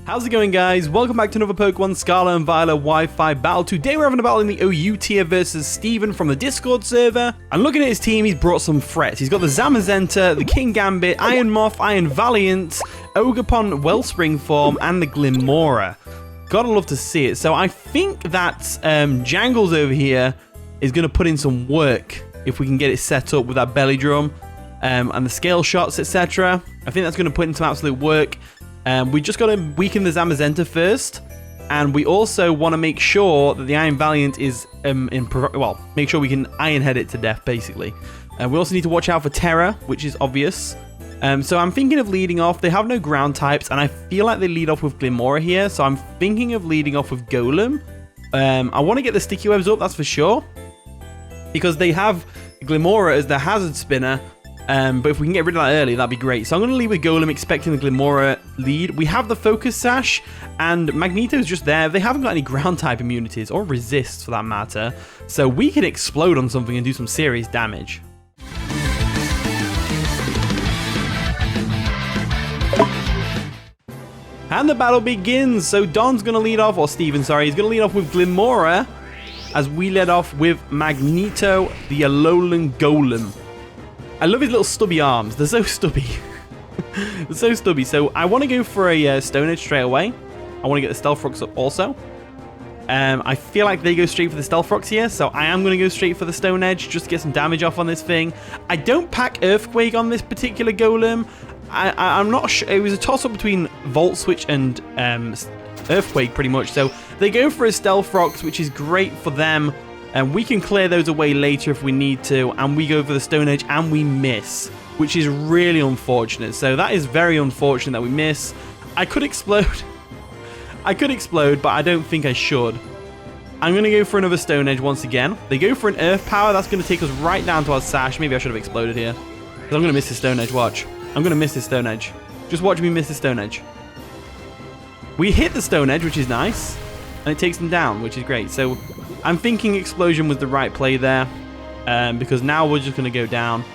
How's it going, guys? Welcome back to another Pokemon Scarlet and Violet Wi-Fi battle. Today we're having a battle in the OU tier versus Steven from the Discord server. And looking at his team, he's brought some threats. He's got the Zamazenta, the King Gambit, Iron Moth, Iron Valiant, Ogerpon Wellspring form, and the Glimmora. Gotta love to see it. So I think that Jangles over here is going to put in some work if we can get it set up with that belly drum and the scale shots, etc. I think that's going to put in some absolute work. We just got to weaken the Zamazenta first, and we also want to make sure that the Iron Valiant is make sure we can Iron Head it to death, basically. We also need to watch out for Terra, which is obvious. So I'm thinking of leading off. They have no ground types, and I feel like they lead off with Glimmora here, so I'm thinking of leading off with Golem. I want to get the sticky webs up, that's for sure, because they have Glimmora as the hazard spinner. But if we can get rid of that early, that'd be great. So I'm going to lead with Golem, expecting the Glimmora lead. We have the Focus Sash, and Magneto's just there. They haven't got any ground type immunities, or resists for that matter. So we can explode on something and do some serious damage. And the battle begins. So Don's going to lead off, or Steven, sorry, he's going to lead off with Glimmora, as we led off with Magneto, the Alolan Golem. I love his little stubby arms. They're so stubby. They're so stubby. So I want to go for a Stone Edge straight away. I want to get the Stealth Rocks up also. I feel like they go straight for the Stealth Rocks here, so I am going to go straight for the Stone Edge just to get some damage off on this thing. I don't pack Earthquake on this particular Golem. I'm not sure. It was a toss-up between Volt Switch and Earthquake pretty much. So they go for a Stealth Rocks, which is great for them. And we can clear those away later if we need to. And we go for the Stone Edge and we miss, which is really unfortunate. So that is very unfortunate that we miss. I could explode. I could explode, but I don't think I should. I'm going to go for another Stone Edge once again. They go for an Earth Power. That's going to take us right down to our Sash. Maybe I should have exploded here, because I'm going to miss the Stone Edge. Watch. I'm going to miss this Stone Edge. Just watch me miss the Stone Edge. We hit the Stone Edge, which is nice. And it takes them down, which is great. So I'm thinking Explosion was the right play there, because now we're just going to go down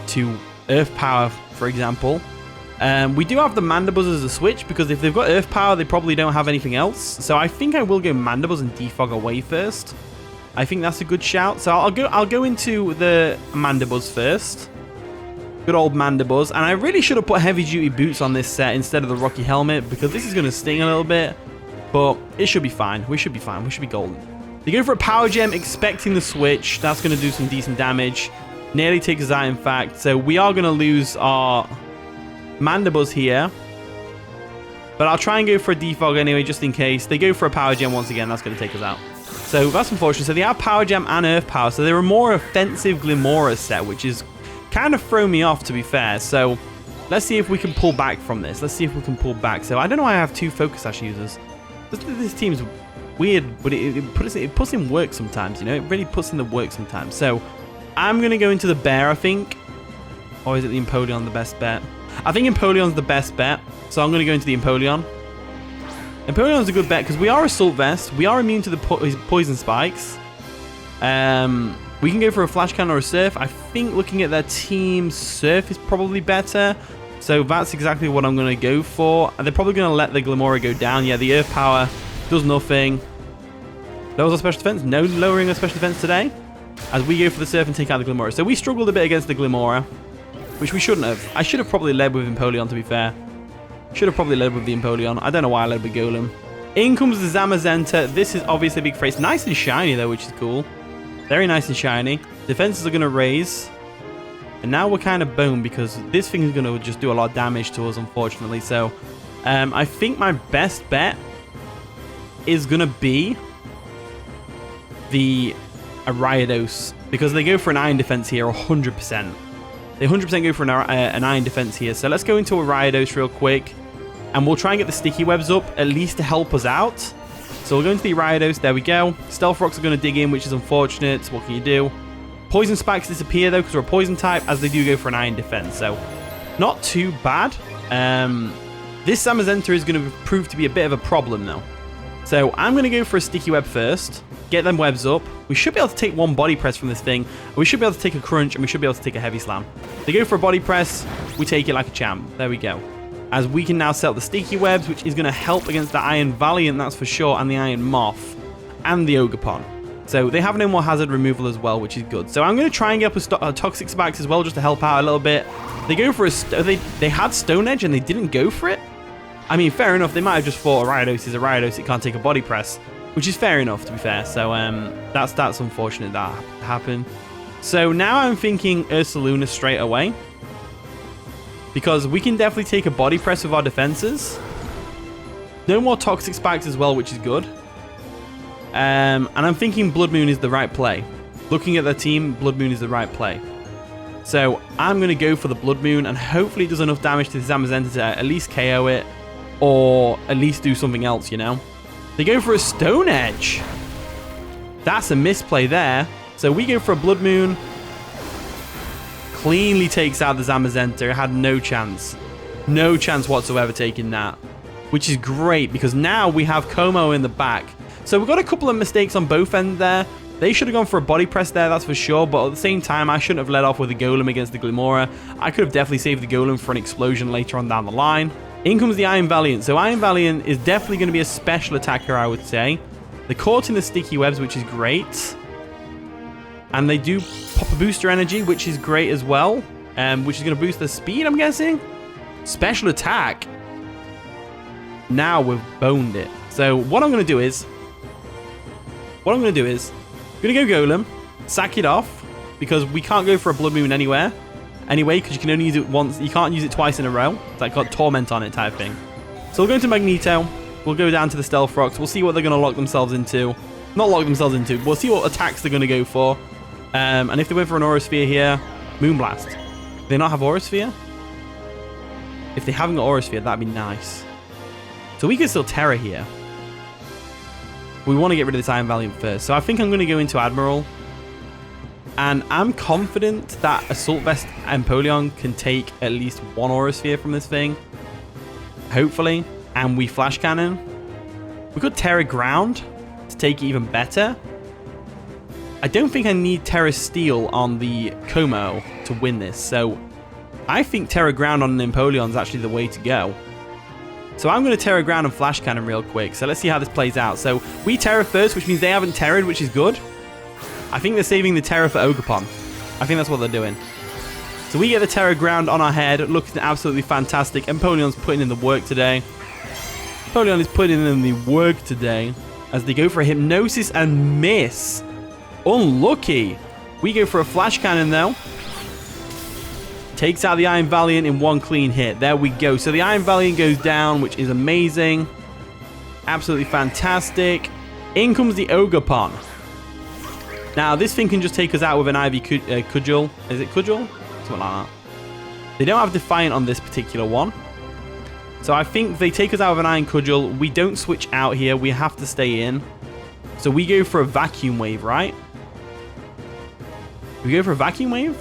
to Earth Power, for example. We do have the Mandibuzz as a switch, because if they've got Earth Power, they probably don't have anything else. So I think I will go Mandibuzz and defog away first. I think that's a good shout. So I'll go into the Mandibuzz first. Good old Mandibuzz. And I really should have put Heavy Duty Boots on this set instead of the Rocky Helmet, because this is going to sting a little bit. But it should be fine. We should be fine. We should be golden. They go for a Power Gem, expecting the switch. That's going to do some decent damage. Nearly takes us out, in fact. So we are going to lose our Mandibuzz here. But I'll try and go for a defog anyway, just in case. They go for a Power Gem once again. That's going to take us out. So that's unfortunate. So they have Power Gem and Earth Power. So they're a more offensive Glimmora set, which is kind of thrown me off, to be fair. So let's see if we can pull back from this. Let's see if we can pull back. So I don't know why I have two Focus Sash users. This team's weird, but it puts in work sometimes, you know? It really puts in the work sometimes. So I'm going to go into the Bear, I think. Or is it the Empoleon the best bet? I think Empoleon's the best bet. So I'm going to go into the Empoleon. Empoleon's a good bet because we are Assault Vest. We are immune to the Poison Spikes. We can go for a Flash Cannon or a Surf. I think looking at their team, Surf is probably better. So that's exactly what I'm going to go for. They're probably going to let the Glimmora go down. Yeah, the Earth Power does nothing. Lowers our special defense. No lowering our special defense today, as we go for the Surf and take out the Glimmora. So we struggled a bit against the Glimmora, which we shouldn't have. I should have probably led with Empoleon, to be fair. Should have probably led with the Empoleon. I don't know why I led with Golem. In comes the Zamazenta. This is obviously a big phrase. Nice and shiny, though, which is cool. Very nice and shiny. Defenses are going to raise. And now we're kind of boned because this thing is going to just do a lot of damage to us, unfortunately. So I think my best bet is going to be the Ariados, because they go for an Iron Defense here 100%. They 100% go for an Iron Defense here. So let's go into Ariados real quick. And we'll try and get the Sticky Webs up, at least to help us out. So we'll go into the Ariados. There we go. Stealth Rocks are going to dig in, which is unfortunate. What can you do? Poison Spikes disappear, though, because we're a Poison type, as they do go for an Iron Defense. So not too bad. This Zamazenta is going to prove to be a bit of a problem, though. So I'm going to go for a Sticky Web first. Get them webs up. We should be able to take one Body Press from this thing. We should be able to take a Crunch, and we should be able to take a Heavy Slam. They go for a Body Press. We take it like a champ. There we go. as we can now set up the sticky webs, which is going to help against the Iron Valiant, that's for sure, and the Iron Moth, and the Ogerpon. So they have no more hazard removal as well, which is good. So I'm going to try and get up a Toxic Spikes as well, just to help out a little bit. They go for they had Stone Edge and they didn't go for it. I mean, fair enough. They might have just thought a Riotose is a Riotose. It can't take a body press, which is fair enough, to be fair. So that's unfortunate that happened. So now I'm thinking Ursaluna straight away, because we can definitely take a body press with our defenses. No more Toxic Spikes as well, which is good. And I'm thinking Bloodmoon is the right play. Looking at the team, Bloodmoon is the right play. So I'm going to go for the Bloodmoon, and hopefully it does enough damage to the Zamazenta to at least KO it, or at least do something else, you know. They go for a Stone Edge. That's a misplay there. So we go for a Bloodmoon. Cleanly takes out the Zamazenta. It had no chance. No chance whatsoever taking that. Which is great, because now we have Como in the back. So we've got a couple of mistakes on both ends there. They should have gone for a body press there, that's for sure. But at the same time, I shouldn't have let off with a Golem against the Glimmora. I could have definitely saved the Golem for an explosion later on down the line. In comes the Iron Valiant. So Iron Valiant is definitely going to be a special attacker, I would say. They're caught in the sticky webs, which is great. And they do pop a booster energy, which is great as well. Which is going to boost their speed, I'm guessing. Special attack. Now we've boned it. So what I'm going to do is... I'm going to go Golem, sack it off, because we can't go for a Bloodmoon anywhere. Anyway, because you can only use it once. You can't use it twice in a row. It's like got Torment on it type thing. So we'll go into Magneto. We'll go down to the Stealth Rocks. We'll see what they're going to lock themselves into. Not lock themselves into. We'll see what attacks they're going to go for. And if they went for an Aura Sphere here, Moonblast. Do they not have Aura Sphere? If they haven't got Aura Sphere, that'd be nice. So we can still Terror here. We want to get rid of this Iron Valiant first. So I think I'm going to go into Admiral. And I'm confident that Assault Vest and Empoleon can take at least one Aura Sphere from this thing. Hopefully. And we Flash Cannon. We could Terra Ground to take it even better. I don't think I need Terra Steel on the Como to win this. So I think Terra Ground on an Empoleon is actually the way to go. So I'm going to Terra Ground and Flash Cannon real quick. So let's see how this plays out. So we Terra first, which means they haven't Terra'd, which is good. I think they're saving the Terra for Ogerpon. I think that's what they're doing. So we get the Terra Ground on our head. Looking absolutely fantastic. Empoleon's putting in the work today. Empoleon is putting in the work today as they go for a Hypnosis and miss. Unlucky. We go for a Flash Cannon though. Takes out the Iron Valiant in one clean hit. There we go. So the Iron Valiant goes down, which is amazing. Absolutely fantastic. In comes the Ogerpon. Now, this thing can just take us out with an Ivy Cudgel. Is it Cudgel? Something like that. They don't have Defiant on this particular one. So I think they take us out with an Iron Cudgel. We don't switch out here. We have to stay in. So we go for a Vacuum Wave, right? We go for a Vacuum Wave?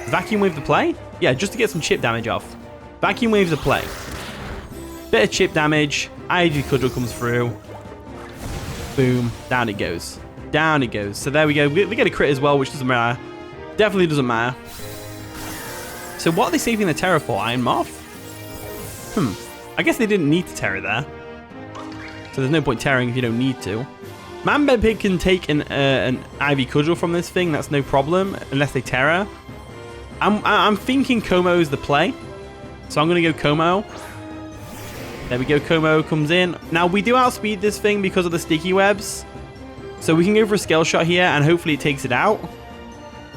Vacuum Wave to play? Yeah, just to get some chip damage off. Vacuum Wave's a play. Bit of chip damage. Ivy Cudgel comes through. Boom. Down it goes. Down it goes. So there we go. We get a crit as well, which doesn't matter. Definitely doesn't matter. So what are they saving the Terra for? Iron Moth? I guess they didn't need to Terra there. So there's no point Terraing if you don't need to. Manbed Pig can take an Ivy Cudgel from this thing. That's no problem. Unless they Terra. I'm thinking Como is the play. So I'm going to go Como. There we go. Como comes in. Now, we do outspeed this thing because of the sticky webs. So we can go for a Scale Shot here, and hopefully it takes it out.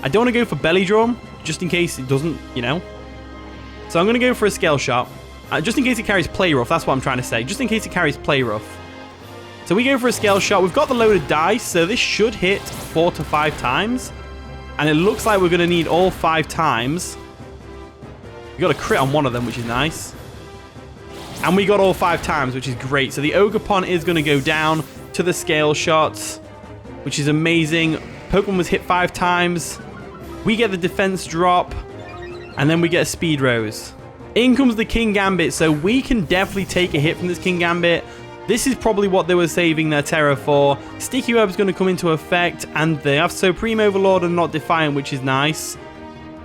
I don't want to go for Belly Drum, just in case it doesn't, you know. So I'm going to go for a Scale Shot. Just in case it carries Play Rough. That's what I'm trying to say. Just in case it carries Play Rough. So we go for a Scale Shot. We've got the loaded dice, so this should hit 4 to 5 times. And it looks like we're going to need all 5 times. We got a crit on one of them, which is nice. And we got all 5 times, which is great. So the Ogerpon is going to go down to the Scale Shots, which is amazing. Pokemon was hit 5 times. We get the defense drop. And then we get a Speed Rose. In comes the King Gambit. So we can definitely take a hit from this King Gambit. This is probably what they were saving their Terra for. Sticky Web's going to come into effect, and they have Supreme Overlord and not Defiant, which is nice.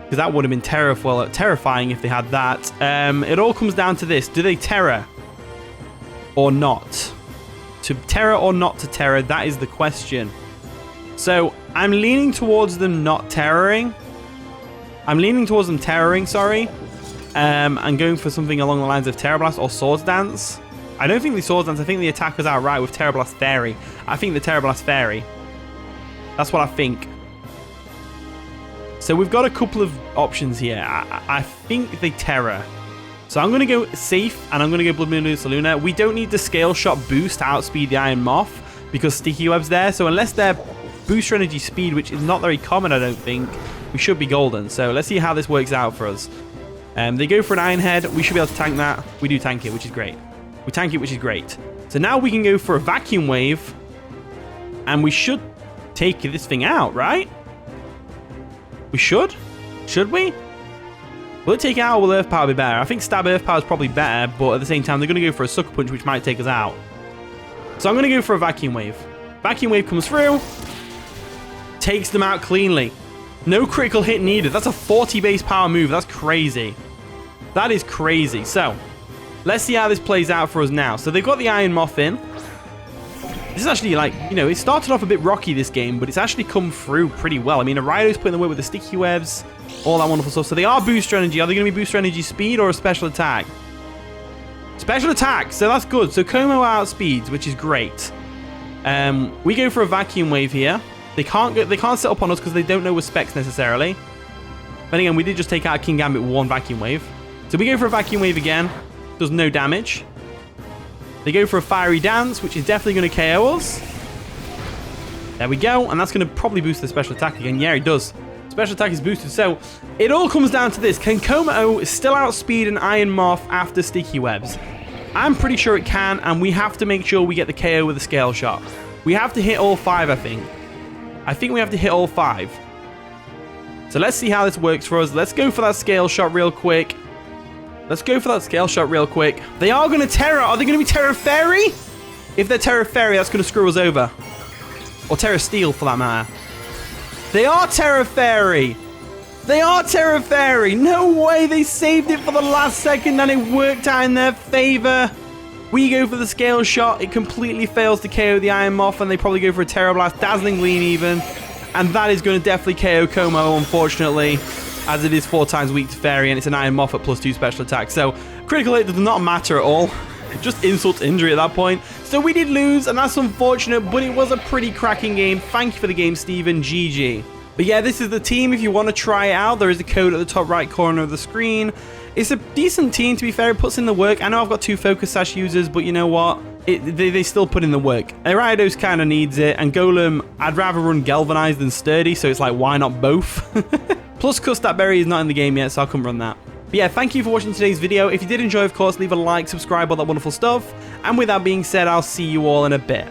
Because that would have been terrifying if they had that. It all comes down to this. Do they terror or not? To terror or not to terror, that is the question. So I'm leaning towards them not terroring. I'm leaning towards them terroring, sorry. And going for something along the lines of Terror Blast or Swords Dance. I don't think the Swords Dance. I think the attack was outright with Terror Blast Fairy. I think the Terror Blast Fairy. That's what I think. So we've got a couple of options here. I think they terror. So I'm going to go safe, and I'm going to go BLOODMOON URSALUNA. We don't need the Scale Shot boost to outspeed the Iron Moth because Sticky Web's there. So unless they're booster energy speed, which is not very common, I don't think, we should be golden. So let's see how this works out for us. They go for an Iron Head. We should be able to tank that. We do tank it, which is great. We tank it, which is great. So now we can go for a Vacuum Wave, and we should take this thing out, right? We should? Should we? Will it take it out or will Earth Power be better? I think Stab Earth Power is probably better, but at the same time, they're going to go for a Sucker Punch, which might take us out. So I'm going to go for a Vacuum Wave. Vacuum Wave comes through. Takes them out cleanly. No critical hit needed. That's a 40 base power move. That's crazy. That is crazy. So, let's see how this plays out for us now. So they've got the Iron Moth in. This is actually like, you know, it started off a bit rocky, this game, but it's actually come through pretty well. I mean, a Raido's putting the work with the Sticky Webs, all that wonderful stuff. So they are booster energy. Are they going to be booster energy speed or a special attack? Special attack. So that's good. So Como outspeeds, which is great. We go for a Vacuum Wave here. They can't set up on us because they don't know we're specs necessarily. But again, we did just take out King Gambit with one Vacuum Wave. So we go for a Vacuum Wave again. Does no damage. They go for a Fiery Dance, which is definitely going to KO us. There we go. And that's going to probably boost the special attack again. Yeah, it does. Special attack is boosted. So it all comes down to this. Can Como still outspeed an Iron Moth after Sticky Webs? I'm pretty sure it can, and we have to make sure we get the KO with a Scale Shot. We have to hit all 5, I think. I think we have to hit all 5. So let's see how this works for us. Let's go for that Scale Shot real quick. Let's go for that Scale Shot real quick. They are going to Terror. Are they going to be Terror Fairy? If they're Terror Fairy, that's going to screw us over. Or Terror Steel, for that matter. They are Terror Fairy. They are Terror Fairy. No way. They saved it for the last second and it worked out in their favor. We go for the Scale Shot. It completely fails to KO the Iron Moth, and they probably go for a Terror Blast. Dazzling Gleam even. And that is going to definitely KO Como, unfortunately, as it is 4 times weak to Fairy, and it's an Iron Moth at +2 special attack. So critical hit does not matter at all. Just insult to injury at that point. So we did lose, and that's unfortunate, but it was a pretty cracking game. Thank you for the game, Steven. GG. But yeah, this is the team. If you want to try it out, there is a code at the top right corner of the screen. It's a decent team, to be fair. It puts in the work. I know I've got 2 Focus Sash users, but you know what? They still put in the work. Gyarados kind of needs it, and Golem, I'd rather run Galvanized than Sturdy, so it's like, why not both? Plus, Custap Berry is not in the game yet, so I couldn't run that. But yeah, thank you for watching today's video. If you did enjoy, of course, leave a like, subscribe, all that wonderful stuff. And with that being said, I'll see you all in a bit.